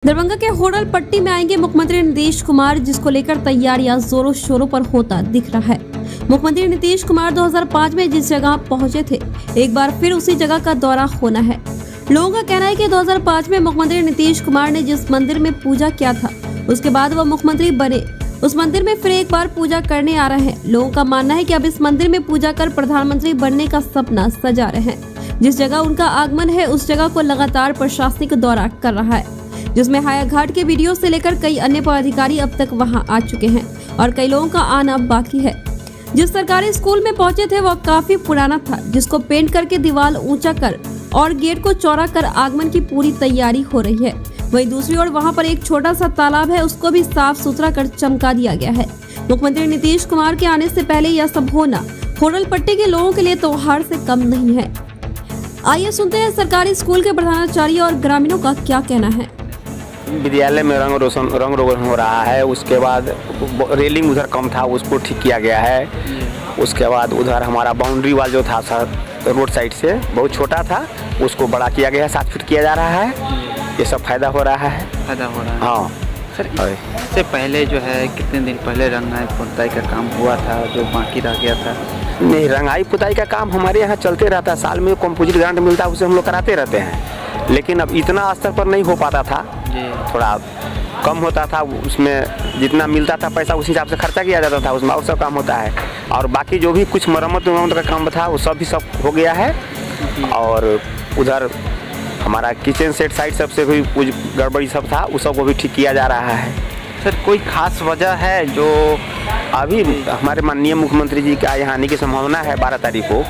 दरभंगा के होडल पट्टी में आएंगे मुख्यमंत्री नीतीश कुमार, जिसको लेकर तैयारियां जोरों शोरों पर होता दिख रहा है। मुख्यमंत्री नीतीश कुमार 2005 में जिस जगह पहुंचे थे, एक बार फिर उसी जगह का दौरा होना है। लोगों का कहना है कि 2005 में मुख्यमंत्री नीतीश कुमार ने जिस मंदिर में पूजा किया था, उसके बाद वह मुख्यमंत्री बने, उस मंदिर में फिर एक बार पूजा करने आ रहे हैं। लोगों का मानना है कि अब इस मंदिर में पूजा कर प्रधानमंत्री बनने का सपना सजा रहे हैं। जिस जगह उनका आगमन है, उस जगह को लगातार प्रशासनिक दौरा कर रहा है, जिसमें हाया घाट के वीडियो से लेकर कई अन्य पदाधिकारी अब तक वहां आ चुके हैं और कई लोगों का आना बाकी है। जिस सरकारी स्कूल में पहुंचे थे वह काफी पुराना था, जिसको पेंट करके दीवार ऊंचा कर और गेट को चौड़ा कर आगमन की पूरी तैयारी हो रही है। वहीं दूसरी ओर वहां पर एक छोटा सा तालाब है, उसको भी साफ सुथरा कर चमका दिया गया है। मुख्यमंत्री नीतीश कुमार के आने से पहले यह सब होना होडल पट्टी के लोगों के लिए त्योहार से कम नहीं है। आइए सुनते हैं सरकारी स्कूल के प्रधानाचार्य और ग्रामीणों का क्या कहना है। विद्यालय में रंग रोगन हो रहा है। उसके बाद रेलिंग उधर कम था, उसको ठीक किया गया है। उसके बाद उधर हमारा बाउंड्री वाल जो था रोड साइड से बहुत छोटा था, उसको बड़ा किया गया है, 7 फीट किया जा रहा है। ये सब फायदा हो रहा है। हाँ सर, इससे पहले जो है कितने दिन पहले रंगाई पुताई का काम हुआ था जो बाकी रह गया था? नहीं, रंगाई पुताई का काम हमारे यहाँ चलते रहता है। साल में कंपोजिट ग्रांट मिलता है, उसे हम लोग कराते रहते हैं, लेकिन अब इतना स्तर पर नहीं हो पाता था, थोड़ा कम होता था। उसमें जितना मिलता था पैसा उस हिसाब से खर्चा किया जाता था, उसमें और सब काम होता है। और बाकी जो भी कुछ मरम्मत का काम था वो सब हो गया है। और उधर हमारा किचन सेट साइड सबसे भी कुछ गड़बड़ी सब था, उस सब को भी ठीक किया जा रहा है। सर, कोई खास वजह है जो अभी हमारे माननीय मुख्यमंत्री जी का यहाँ आने की संभावना है 12 तारीख को,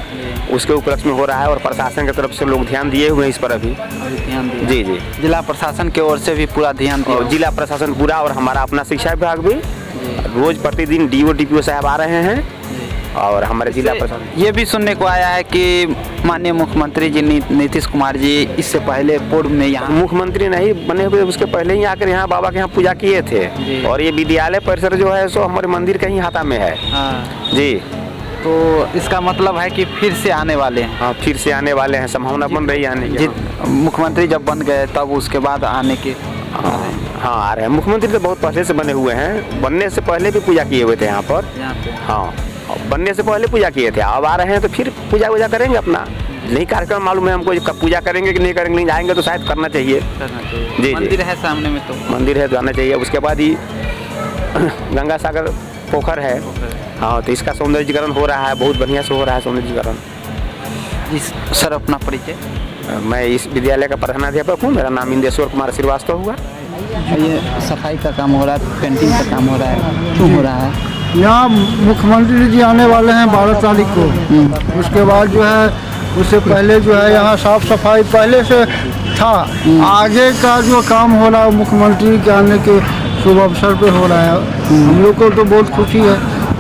उसके उपलक्ष्य में हो रहा है और प्रशासन की तरफ से लोग ध्यान दिए हुए हैं इस पर। अभी ध्यान दिया? जी जी, जिला प्रशासन की ओर से भी पूरा ध्यान दिया। जिला प्रशासन पूरा और हमारा अपना शिक्षा विभाग भी रोज प्रतिदिन DO साहब आ रहे हैं और हमारे जिला प्रशासन। ये भी सुनने को आया है कि माननीय मुख्यमंत्री जी नीतीश कुमार जी इससे पहले पूर्व में यहाँ मुख्यमंत्री नहीं बने हुए, उसके पहले ही आकर यहाँ बाबा के यहाँ पूजा किए थे। और ये विद्यालय परिसर जो है सो हमारे मंदिर के ही हाथा में है। जी, तो इसका मतलब है कि फिर से आने वाले हैं? हाँ, फिर से आने वाले हैं, संभावना बन रही है आने की। मुख्यमंत्री जब बन गए तब उसके बाद आने के? हाँ, आ रहे हैं। मुख्यमंत्री तो बहुत पहले से बने हुए हैं, बनने से पहले भी पूजा किए हुए थे यहाँ पर। हाँ, बनने से पहले पूजा किए थे, अब आ रहे हैं तो फिर पूजा वूजा करेंगे। अपना नहीं कार्यक्रम मालूम है हमको, कब पूजा करेंगे कि नहीं करेंगे, नहीं जाएंगे तो शायद करना चाहिए। जी, मंदिर है सामने में, तो मंदिर है तो आना चाहिए। उसके बाद ही गंगा सागर पोखर है। हाँ, तो इसका सौंदर्यीकरण हो रहा है, बहुत बढ़िया से हो रहा है सौंदर्यीकरण। सर, अपना परिचय? मैं इस विद्यालय का प्रधानाध्यापक हूँ, मेरा नाम इंदेश्वर कुमार श्रीवास्तव हुआ। ये सफाई का काम हो रहा है, पेंटिंग का काम हो रहा है, क्यों हो रहा है? यहाँ मुख्यमंत्री जी आने वाले हैं 12 तारीख को। उसके बाद जो है, उससे पहले जो है यहाँ साफ सफाई पहले से था। आगे का जो काम हो रहा है मुख्यमंत्री के आने के शुभ अवसर पे हो रहा है। हम लोग को तो बहुत खुशी है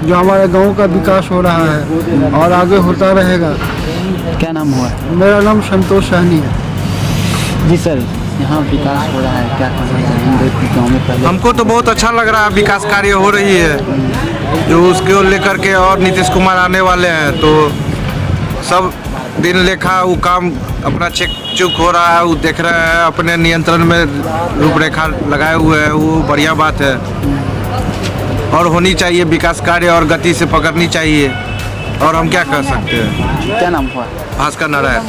जो हमारे गांव का विकास हो रहा है और आगे होता रहेगा। क्या नाम हुआ? मेरा नाम संतोष सहनी है। जी सर, यहाँ विकास हो रहा है, क्या कहना चाहेंगे गाँव में? पहले हमको तो बहुत अच्छा लग रहा है, विकास कार्य हो रही है जो उसको लेकर के, और नीतीश कुमार आने वाले हैं तो सब दिन लेखा वो काम अपना चेक चुक हो रहा है, वो देख रहे हैं, अपने नियंत्रण में रूपरेखा लगाए हुए हैं, वो बढ़िया बात है। और होनी चाहिए विकास कार्य और गति से पकड़नी चाहिए, और हम क्या कर सकते हैं। क्या नाम हुआ? भास्कर नारायण।